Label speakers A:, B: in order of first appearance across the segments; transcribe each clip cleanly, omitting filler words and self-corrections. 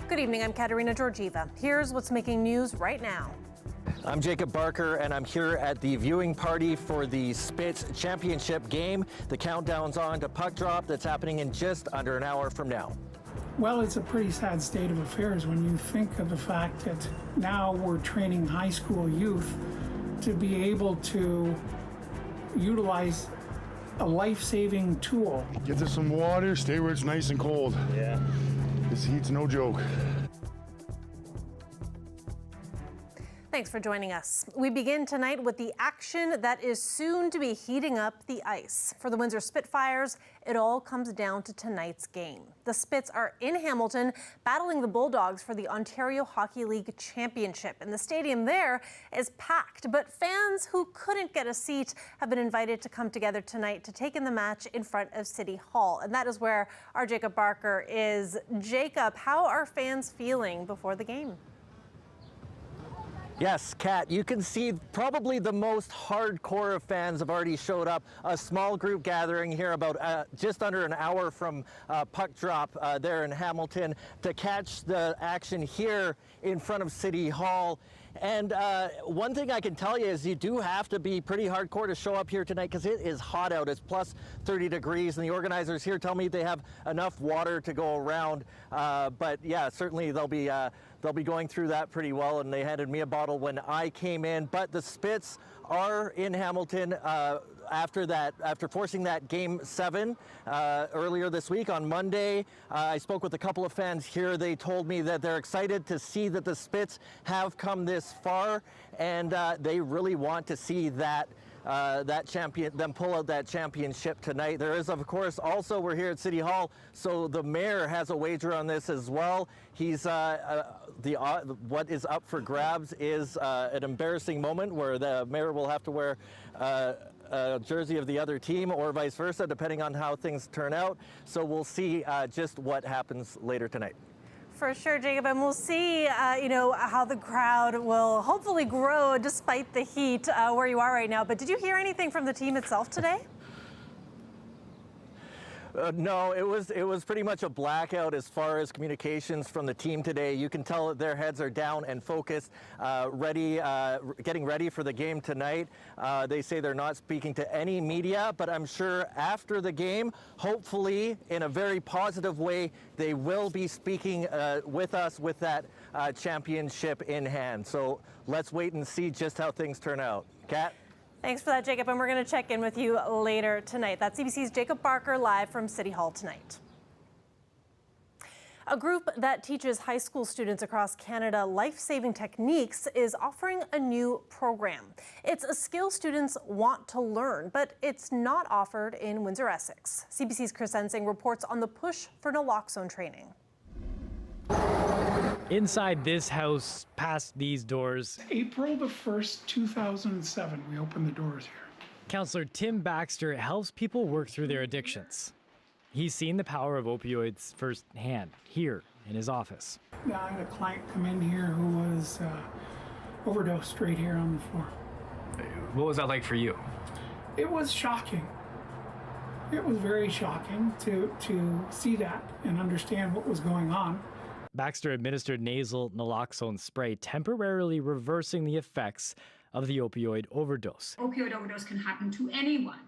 A: Good evening, I'm Katerina Georgieva. Here's what's making news right now.
B: I'm Jacob Barker, and I'm here at the viewing party for the Spitz Championship game. The countdown's on to puck drop that's happening in just under an hour from now.
C: Well, it's a pretty sad state of affairs when you think of the fact that now we're training high school youth to be able to utilize a life-saving tool.
D: Get to some water, stay where it's nice and cold.
B: Yeah.
D: This heat's no joke.
A: Thanks for joining us. We begin tonight with the action that is soon to be heating up the ice. For the Windsor Spitfires, it all comes down to tonight's game. The Spits are in Hamilton battling the Bulldogs for the Ontario Hockey League Championship, and the stadium there is packed. But fans who couldn't get a seat have been invited to come together tonight to take in the match in front of City Hall. And that is where our Jacob Barker is. Jacob, how are fans feeling before the game?
B: Yes, Kat, you can see probably the most hardcore of fans have already showed up. A small group gathering here about just under an hour from puck drop there in Hamilton to catch the action here in front of City Hall. And one thing I can tell you is you do have to be pretty hardcore to show up here tonight because it is hot out. It's plus 30 degrees, and the organizers here tell me they have enough water to go around. But yeah, certainly they'll be going through that pretty well, and they handed me a bottle when I came in. But the Spits are in Hamilton after forcing that Game 7 earlier this week on Monday. I spoke with a couple of fans here. They told me that they're excited to see that the Spits have come this far, and they really want to see them pull out that championship tonight. There is, of course, also we're here at City Hall, so the mayor has a wager on this as well. He's what is up for grabs is an embarrassing moment where the mayor will have to wear a jersey of the other team or vice versa, depending on how things turn out. So we'll see just what happens later tonight.
A: For sure, Jacob, and we'll see, how the crowd will hopefully grow despite the heat where you are right now. But did you hear anything from the team itself today?
B: No, it was pretty much a blackout as far as communications from the team today. You can tell that their heads are down and focused, getting ready for the game tonight. They say they're not speaking to any media, but I'm sure after the game, hopefully in a very positive way, they will be speaking with us with that championship in hand. So let's wait and see just how things turn out. Kat?
A: Thanks for that, Jacob, and we're going to check in with you later tonight. That's CBC's Jacob Barker live from City Hall tonight. A group that teaches high school students across Canada life-saving techniques is offering a new program. It's a skill students want to learn, but it's not offered in Windsor, Essex. CBC's Chris Ensing reports on the push for naloxone training.
E: Inside this house, past these doors,
C: April the 1st, 2007, we opened the doors here.
E: Counselor Tim Baxter helps people work through their addictions. He's seen the power of opioids firsthand here in his office.
C: I had a client come in here who was overdosed right here on the floor.
E: What was that like for you?
C: It was shocking. It was very shocking to see that and understand what was going on.
E: Baxter administered nasal naloxone spray, temporarily reversing the effects of the opioid overdose.
F: Opioid overdose can happen to anyone.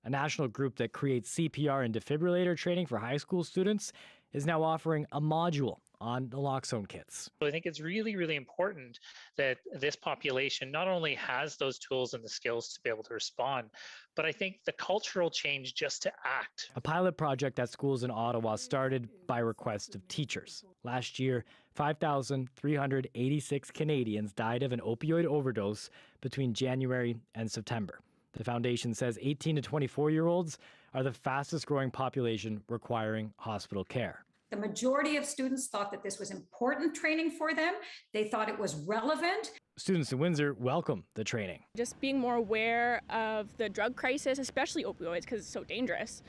E: A national group that creates CPR and defibrillator training for high school students is now offering a module on naloxone kits.
G: I think it's really, really important that this population not only has those tools and the skills to be able to respond, but I think the cultural change just to act.
E: A pilot project at schools in Ottawa started by request of teachers. Last year, 5,386 Canadians died of an opioid overdose between January and September. The foundation says 18 to 24-year-olds are the fastest growing population requiring hospital care.
F: The majority of students thought that this was important training for them. They thought it was relevant.
E: Students in Windsor welcome the training.
H: Just being more aware of the drug crisis, especially opioids, because it's so dangerous,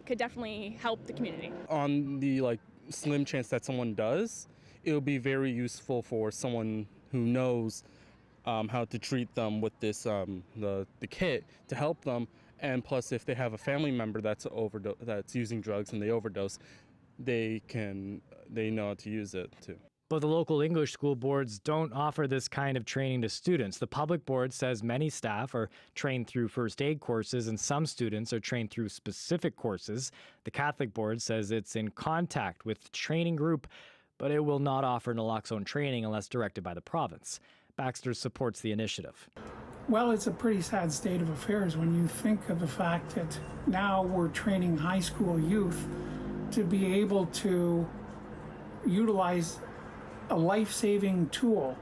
H: could definitely help the community.
I: On the slim chance that someone does, it will be very useful for someone who knows how to treat them with this the kit to help them. And plus, if they have a family member that's using drugs and they overdose, they know how to use it too.
E: But the local English school boards don't offer this kind of training to students. The public board says many staff are trained through first aid courses and some students are trained through specific courses. The Catholic board says it's in contact with the training group, but it will not offer naloxone training unless directed by the province. Baxter supports the initiative.
C: Well, it's a pretty sad state of affairs when you think of the fact that now we're training high school youth to be able to utilize a life-saving tool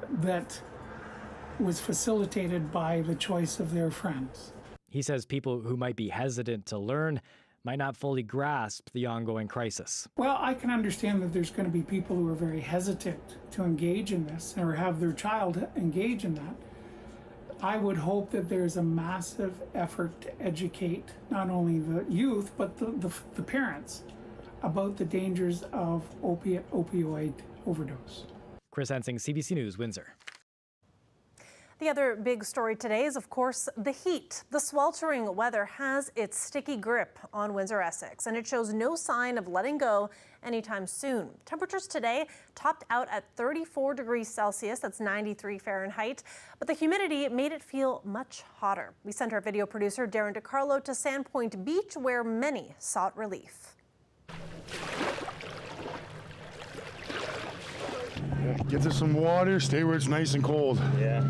C: that was facilitated by the choice of their friends.
E: He says people who might be hesitant to learn might not fully grasp the ongoing crisis.
C: Well, I can understand that there's going to be people who are very hesitant to engage in this or have their child engage in that. I would hope that there's a massive effort to educate not only the youth, but the parents about the dangers of opioid overdose.
E: Chris Hensing, CBC News, Windsor.
A: The other big story today is, of course, the heat. The sweltering weather has its sticky grip on Windsor, Essex, and it shows no sign of letting go anytime soon. Temperatures today topped out at 34 degrees Celsius, that's 93 Fahrenheit, but the humidity made it feel much hotter. We sent our video producer, Darren DiCarlo, to Sandpoint Beach, where many sought relief.
D: Get to some water, stay where it's nice and cold.
B: Yeah.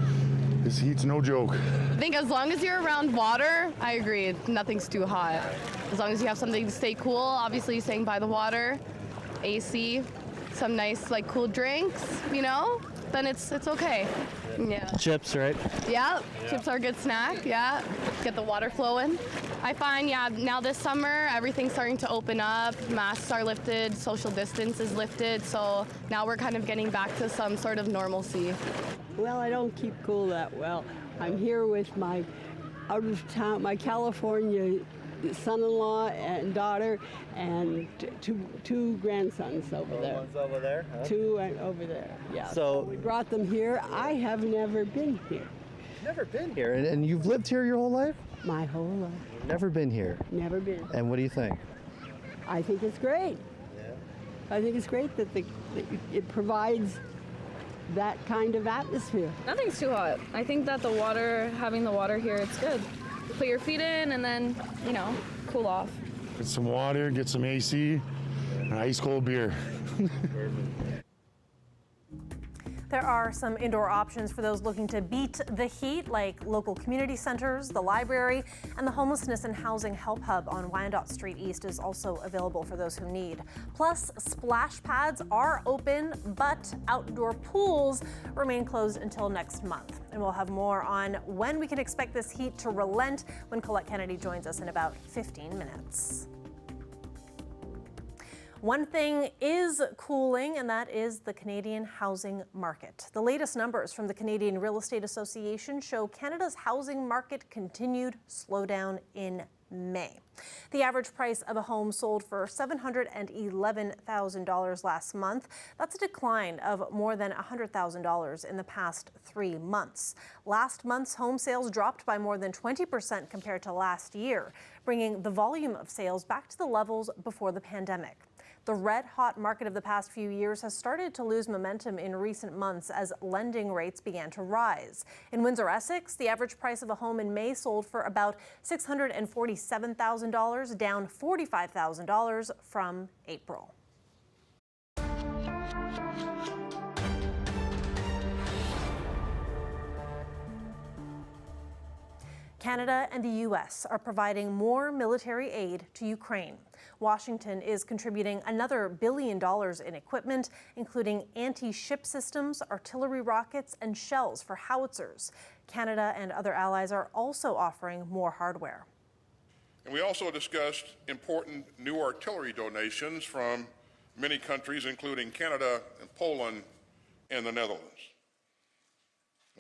D: This heat's no joke.
J: I think as long as you're around water, I agree, nothing's too hot. As long as you have something to stay cool, obviously staying by the water, AC, some nice like cool drinks, you know, then it's okay. Yeah.
B: Chips, right?
J: Yeah, chips are a good snack, yeah. Get the water flowing. I find, yeah, now this summer, everything's starting to open up, masks are lifted, social distance is lifted, so now we're kind of getting back to some sort of normalcy.
K: Well, I don't keep cool that well. I'm here with my my California son-in-law and daughter, and two grandsons over there.
B: One's over there? Huh?
K: Two over there, yeah.
B: So
K: we brought them here. I have never been here.
B: Never been here, and you've lived here your whole life?
K: My whole life.
B: Never been here.
K: Never been.
B: And what do you think?
K: I think it's great.
B: Yeah.
K: I think it's great that it provides that kind of atmosphere.
H: Nothing's too hot. I think that having the water here, it's good. Put your feet in and then, cool off.
D: Get some water, get some AC, and ice cold beer.
A: There are some indoor options for those looking to beat the heat, like local community centers, the library, and the Homelessness and Housing Help Hub on Wyandotte Street East is also available for those who need. Plus, splash pads are open, but outdoor pools remain closed until next month. And we'll have more on when we can expect this heat to relent when Colette Kennedy joins us in about 15 minutes. One thing is cooling, and that is the Canadian housing market. The latest numbers from the Canadian Real Estate Association show Canada's housing market continued slowdown in May. The average price of a home sold for $711,000 last month. That's a decline of more than $100,000 in the past 3 months. Last month's home sales dropped by more than 20% compared to last year, bringing the volume of sales back to the levels before the pandemic. The red-hot market of the past few years has started to lose momentum in recent months as lending rates began to rise. In Windsor, Essex, the average price of a home in May sold for about $647,000, down $45,000 from April. Canada and the U.S. are providing more military aid to Ukraine. Washington is contributing another $1 billion in equipment, including anti-ship systems, artillery rockets, and shells for howitzers. Canada and other allies are also offering more hardware.
L: And we also discussed important new artillery donations from many countries, including Canada and Poland and the Netherlands.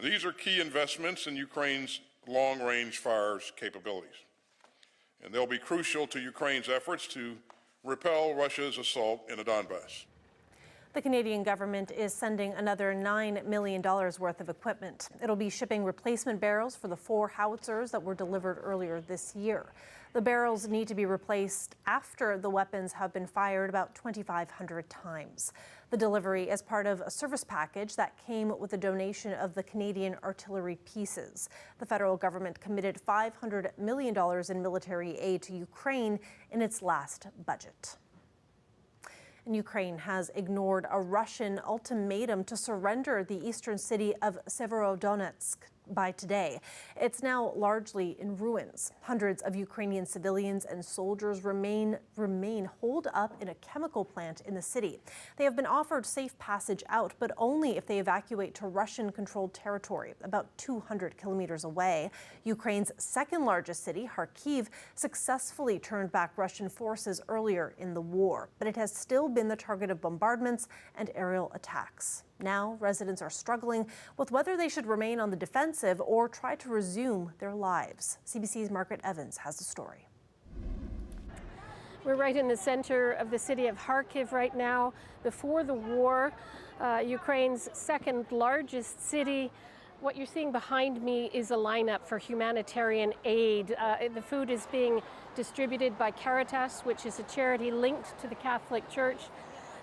L: These are key investments in Ukraine's long-range fires capabilities, and they'll be crucial to Ukraine's efforts to repel Russia's assault in the Donbass.
A: The Canadian government is sending another $9 million worth of equipment. It'll be shipping replacement barrels for the 4 howitzers that were delivered earlier this year. The barrels need to be replaced after the weapons have been fired about 2,500 times. The delivery is part of a service package that came with a donation of the Canadian artillery pieces. The federal government committed $500 million in military aid to Ukraine in its last budget. And Ukraine has ignored a Russian ultimatum to surrender the eastern city of Severodonetsk by today. It's now largely in ruins. Hundreds of Ukrainian civilians and soldiers remain holed up in a chemical plant in the city. They have been offered safe passage out, but only if they evacuate to Russian-controlled territory, about 200 kilometers away. Ukraine's second largest city, Kharkiv, successfully turned back Russian forces earlier in the war, but it has still been the target of bombardments and aerial attacks. Now, residents are struggling with whether they should remain on the defensive or try to resume their lives. CBC's Margaret Evans has the story.
M: We're right in the center of the city of Kharkiv right now. Before the war, Ukraine's second largest city. What you're seeing behind me is a lineup for humanitarian aid. The food is being distributed by Caritas, which is a charity linked to the Catholic Church.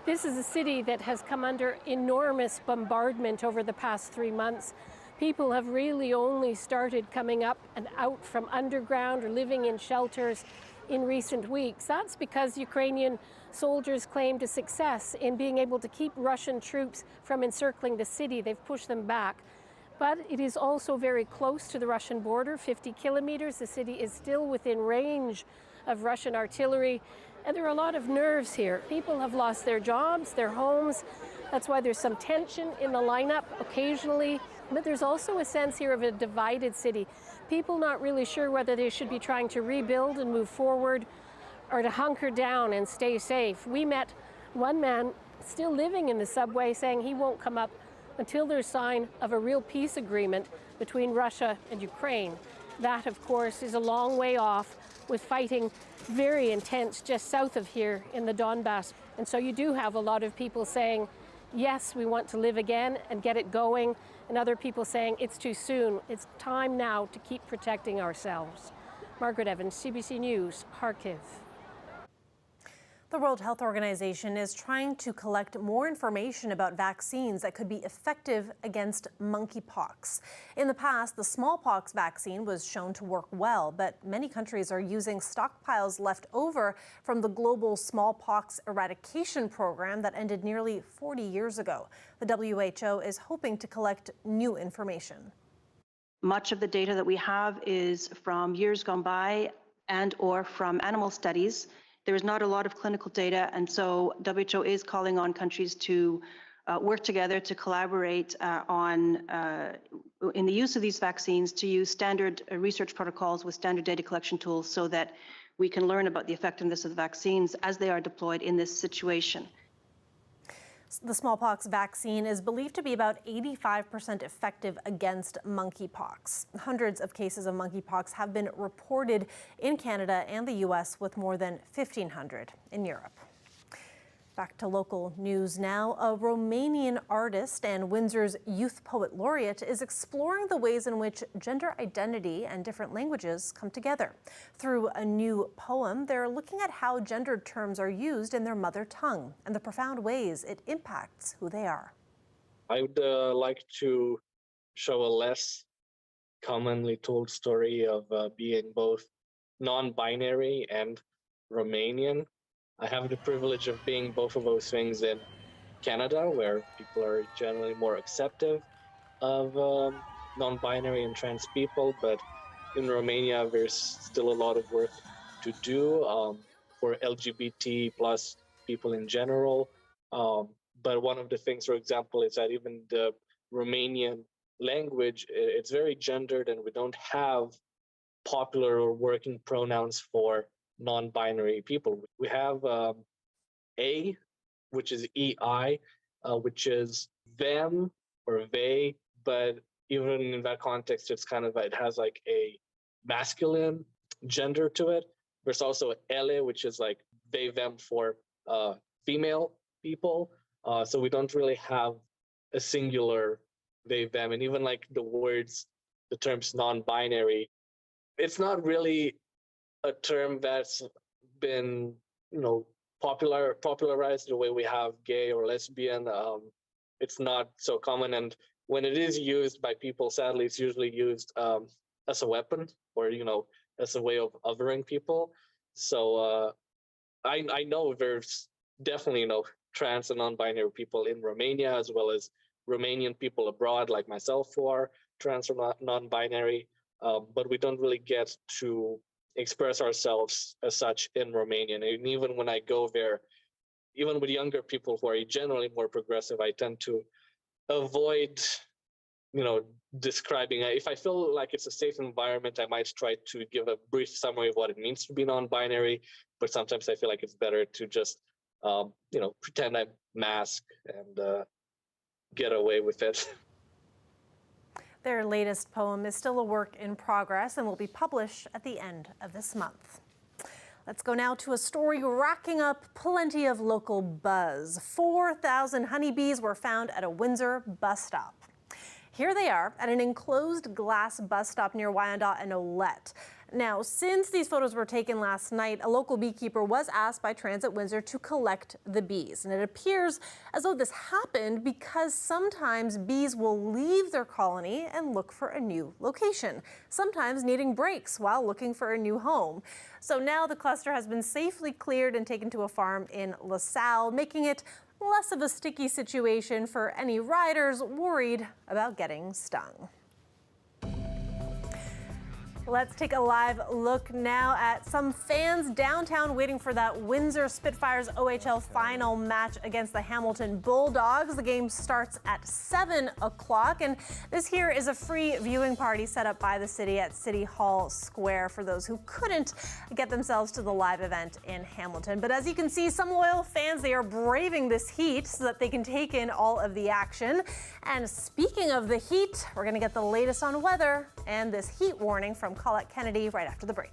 M: This is a city that has come under enormous bombardment over the past 3 months. People have really only started coming up and out from underground or living in shelters in recent weeks. That's because Ukrainian soldiers claimed a success in being able to keep Russian troops from encircling the city. They've pushed them back. But it is also very close to the Russian border, 50 kilometers. The city is still within range of Russian artillery. And there are a lot of nerves here. People have lost their jobs, their homes. That's why there's some tension in the lineup occasionally. But there's also a sense here of a divided city. People not really sure whether they should be trying to rebuild and move forward or to hunker down and stay safe. We met one man still living in the subway saying he won't come up until there's sign of a real peace agreement between Russia and Ukraine. That, of course, is a long way off, with fighting very intense just south of here in the Donbass. And so you do have a lot of people saying, yes, we want to live again and get it going, and other people saying it's too soon. It's time now to keep protecting ourselves. Margaret Evans, CBC News, Kharkiv.
A: The World Health Organization is trying to collect more information about vaccines that could be effective against monkeypox. In the past, the smallpox vaccine was shown to work well, but many countries are using stockpiles left over from the global smallpox eradication program that ended nearly 40 years ago. The WHO is hoping to collect new information.
N: Much of the data that we have is from years gone by and or from animal studies. There is not a lot of clinical data, and so WHO is calling on countries to work together to collaborate in the use of these vaccines, to use standard research protocols with standard data collection tools so that we can learn about the effectiveness of the vaccines as they are deployed in this situation.
A: The smallpox vaccine is believed to be about 85% effective against monkeypox. Hundreds of cases of monkeypox have been reported in Canada and the U.S., with more than 1,500 in Europe. Back to local news now. A Romanian artist and Windsor's Youth Poet Laureate is exploring the ways in which gender identity and different languages come together. Through a new poem, they're looking at how gendered terms are used in their mother tongue and the profound ways it impacts who they are.
O: I would like to show a less commonly told story of being both non-binary and Romanian. I have the privilege of being both of those things in Canada, where people are generally more accepting of non-binary and trans people, but in Romania, there's still a lot of work to do for LGBT plus people in general. But one of the things, for example, is that even the Romanian language, it's very gendered, and we don't have popular or working pronouns for non-binary people. We have A, which is EI, which is them or they, but even in that context, it's kind of, it has like a masculine gender to it. There's also ele, which is like they, them for female people. So we don't really have a singular they, them, and even like the words, the terms non-binary, it's not really a term that's been, popularized the way we have gay or lesbian. It's not so common, and when it is used by people, sadly, it's usually used as a weapon or as a way of othering people. So I know there's definitely trans and non-binary people in Romania, as well as Romanian people abroad like myself who are trans or non-binary, but we don't really get to express ourselves as such in Romanian. And even when I go there, even with younger people who are generally more progressive, I tend to avoid, describing. If I feel like it's a safe environment, I might try to give a brief summary of what it means to be non-binary, but sometimes I feel like it's better to just, pretend I'm masked and get away with it.
A: Their latest poem is still a work in progress and will be published at the end of this month. Let's go now to a story racking up plenty of local buzz. 4,000 honeybees were found at a Windsor bus stop. Here they are at an enclosed glass bus stop near Wyandotte and Olette. Now, since these photos were taken last night, a local beekeeper was asked by Transit Windsor to collect the bees. And it appears as though this happened because sometimes bees will leave their colony and look for a new location, sometimes needing breaks while looking for a new home. So now the cluster has been safely cleared and taken to a farm in LaSalle, making it less of a sticky situation for any riders worried about getting stung. Let's take a live look now at some fans downtown waiting for that Windsor Spitfires OHL final match against the Hamilton Bulldogs. The game starts at 7 o'clock, and this here is a free viewing party set up by the city at City Hall Square for those who couldn't get themselves to the live event in Hamilton. But as you can see, some loyal fans, they are braving this heat so that they can take in all of the action. And speaking of the heat, we're going to get the latest on weather and this heat warning from Colette Kennedy right after the break.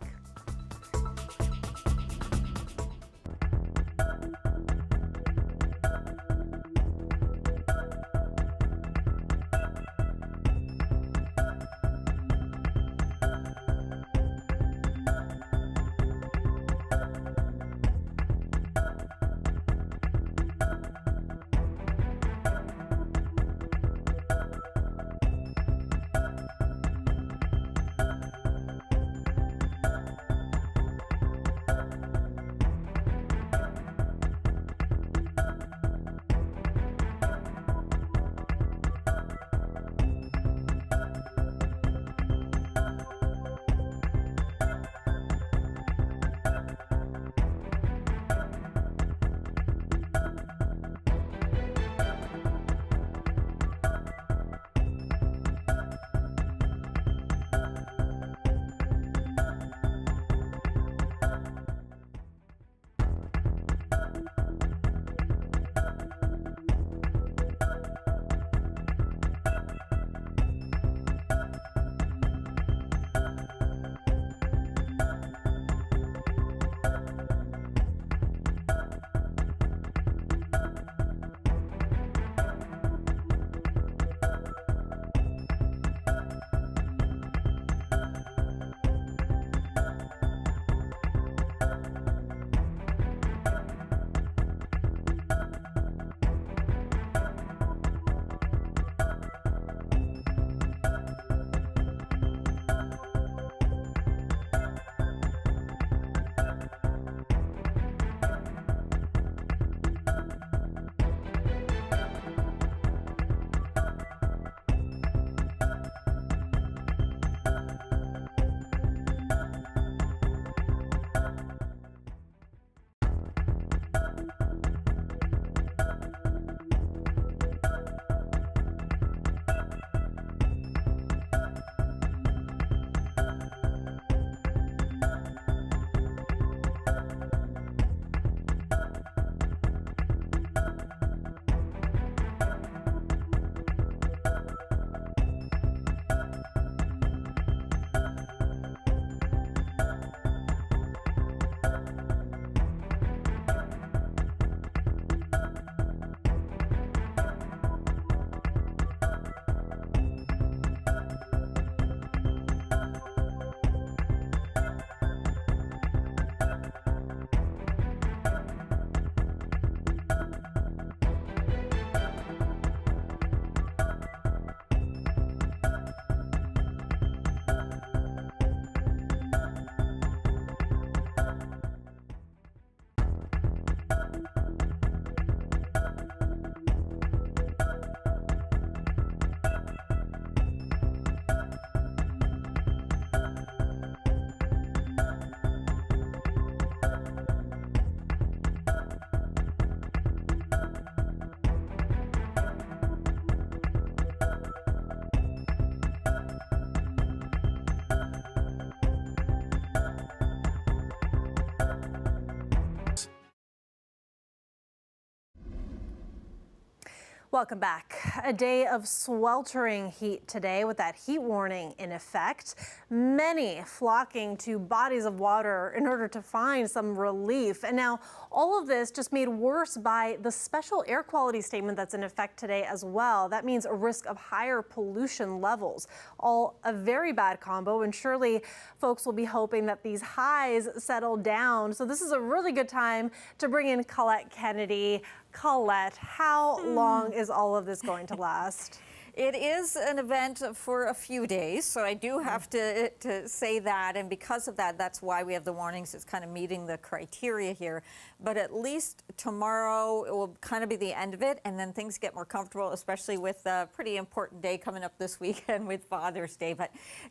A: Welcome back. A day of sweltering heat today with that heat warning in effect. Many flocking to bodies of water in order to find some relief. And now all of this just made worse by the special air quality statement that's in effect today as well. That means a risk of higher pollution levels. All a very bad combo, and surely folks will be hoping that these highs settle down. So this is a really good time to bring in Colette Kennedy. Colette, how long is all of this going to last?
P: It is an event for a few days, so I do have to say that, and because of that, that's why we have the warnings. It's kind of meeting the criteria here, but at least tomorrow it will kind of be the end of it, and then things get more comfortable, especially with a pretty important day coming up this weekend with Father's Day. But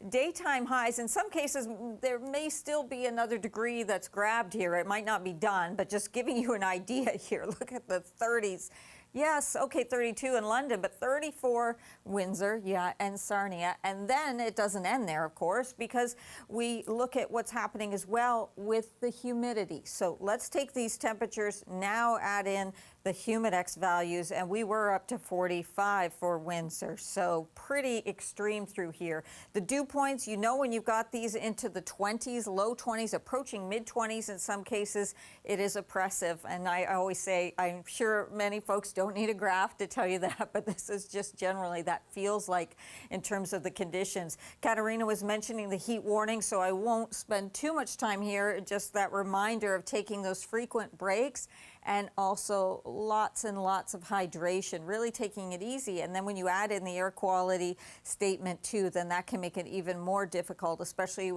P: daytime highs, in some cases, there may still be another degree that's grabbed here. It might not be done, but just giving you an idea here, look at the 30s. Yes, okay, 32 in London, but 34 Windsor, yeah, and Sarnia. And then it doesn't end there, of course, because we look at what's happening as well with the humidity. So let's take these temperatures, now add in the humidex values, and we were up to 45 for Windsor. So pretty extreme through here. The dew points, you know, when you've got these into the 20s, low 20s, approaching mid 20s in some cases, it is oppressive. And I always say, I'm sure many folks don't need a graph to tell you that, but this is just generally that feels like in terms of the conditions. Katerina was mentioning the heat warning, so I won't spend too much time here. Just that reminder of taking those frequent breaks, and also lots and lots of hydration, really taking it easy. And then when you add in the air quality statement too, then that can make it even more difficult, especially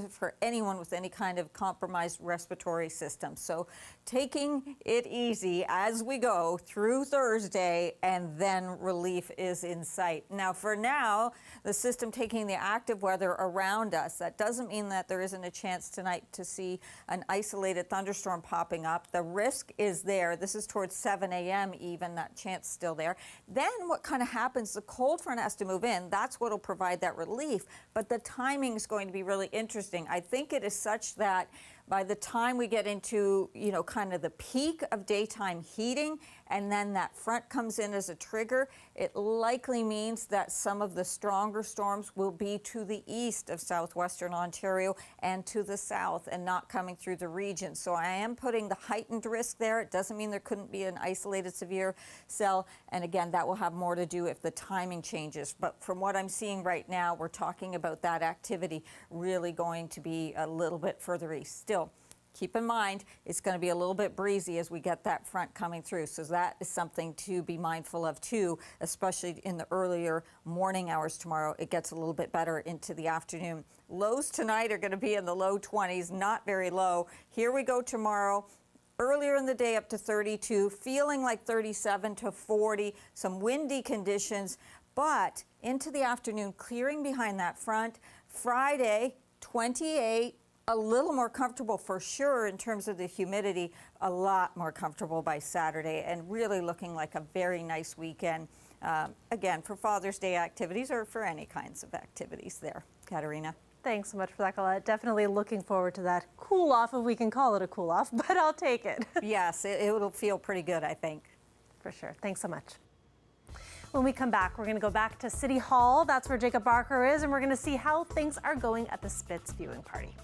P: for anyone with any kind of compromised respiratory system. So taking it easy as we go through Thursday, and then relief is in sight. Now, for now, the system taking the active weather around us, that doesn't mean that there isn't a chance tonight to see an isolated thunderstorm popping up. The risk is there. This is towards 7 a.m. even, that chance still there. Then what kind of happens, the cold front has to move in. That's what will provide that relief. But the timing is going to be really interesting. I think it is such that by the time we get into, you know, kind of the peak of daytime heating, and then that front comes in as a trigger, it likely means that some of the stronger storms will be to the east of southwestern Ontario and to the south, and not coming through the region. So I am putting the heightened risk there. It doesn't mean there couldn't be an isolated severe cell. And again, that will have more to do if the timing changes. But from what I'm seeing right now, we're talking about that activity really going to be a little bit further east. Still, keep in mind, it's going to be a little bit breezy as we get that front coming through. So that is something to be mindful of too, especially in the earlier morning hours tomorrow. It gets a little bit better into the afternoon. Lows tonight are going to be in the low 20s, not very low. Here we go tomorrow. Earlier in the day up to 32, feeling like 37 to 40, some windy conditions, but into the afternoon, clearing behind that front. Friday, 28. A little more comfortable for sure in terms of the humidity, a lot more comfortable by Saturday, and really looking like a very nice weekend, again, for Father's Day activities or for any kinds of activities there. Katerina.
A: Thanks so much for that, Colette. Definitely looking forward to that cool off, if we can call it a cool off, but I'll take it.
P: Yes, it'll feel pretty good, I think.
A: For sure. Thanks so much. When we come back, we're going to go back to City Hall. That's where Jacob Barker is, and we're going to see how things are going at the Spitz viewing party.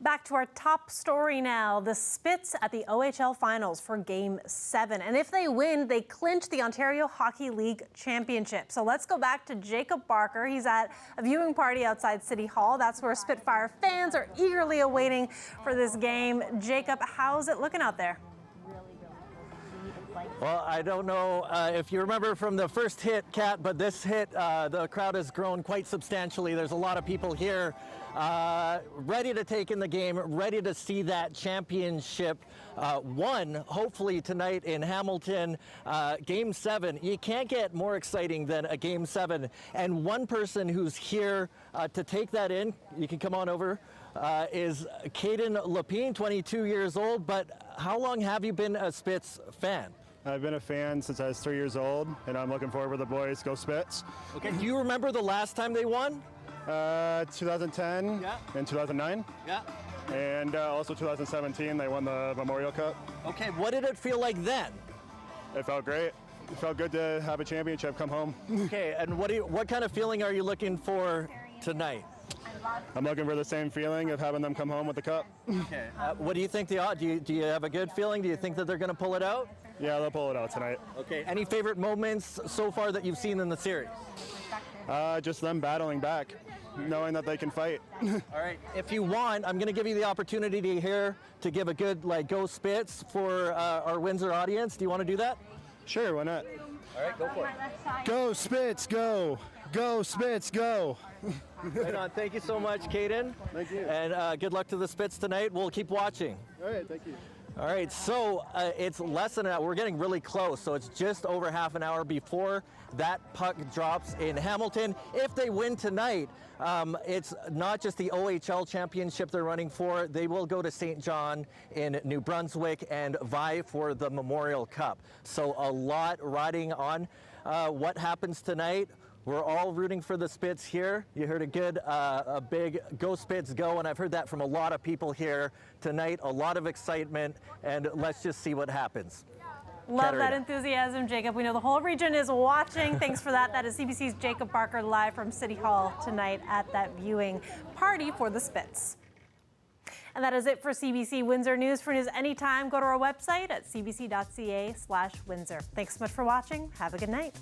A: Back to our top story now. The Spits at the OHL Finals for Game 7. And if they win, they clinch the Ontario Hockey League Championship. So let's go back to Jacob Barker. He's at a viewing party outside City Hall. That's where Spitfire fans are eagerly awaiting for this game. Jacob, how's it looking out there?
B: Well, I don't know if you remember from the first hit, Kat, but this hit, the crowd has grown quite substantially. There's a lot of people here ready to take in the game, ready to see that championship won, hopefully tonight in Hamilton. Game 7, you can't get more exciting than a Game 7. And one person who's here to take that in, you can come on over, is Caden Lapine, 22 years old. But how long have you been a Spits fan?
Q: I've been a fan since I was 3 years old, and I'm looking forward to the boys. Go Spits.
B: Okay, do you remember the last time they won?
Q: 2010 and 2009.
B: Yeah.
Q: And also 2017, they won the Memorial Cup.
B: Okay, what did it feel like then?
Q: It felt great. It felt good to have a championship come home.
B: Okay, and what kind of feeling are you looking for tonight?
Q: I'm looking for the same feeling of having them come home with the cup.
B: Okay. What do you think the odds? Do you have a good feeling? Do you think that they're going to pull it out?
Q: Yeah, they'll pull it out tonight.
B: Okay. Any favorite moments so far that you've seen in the series?
Q: Just them battling back, knowing that they can fight.
B: All right. If you want, I'm going to give you the opportunity here to give a good Go Spits for our Windsor audience. Do you want to do that?
Q: Sure, why not?
B: All right, go for it.
Q: Go Spits, go! Go Spits, go!
B: Right on. Thank you so much, Caden.
Q: Thank you.
B: And good luck to the Spits tonight. We'll keep watching.
Q: All right, thank you.
B: All right, so it's less than an hour. We're getting really close, so it's just over half an hour before that puck drops in Hamilton. If they win tonight, it's not just the OHL championship they're running for. They will go to St. John in New Brunswick and vie for the Memorial Cup. So a lot riding on what happens tonight. We're all rooting for the Spits here. You heard a big Go Spits go, and I've heard that from a lot of people here tonight. A lot of excitement, and let's just see what happens.
A: Love that enthusiasm, Jacob. We know the whole region is watching. Thanks for that. That is CBC's Jacob Barker live from City Hall tonight at that viewing party for the Spits. And that is it for CBC Windsor News. For news anytime, go to our website at cbc.ca/Windsor. Thanks so much for watching. Have a good night.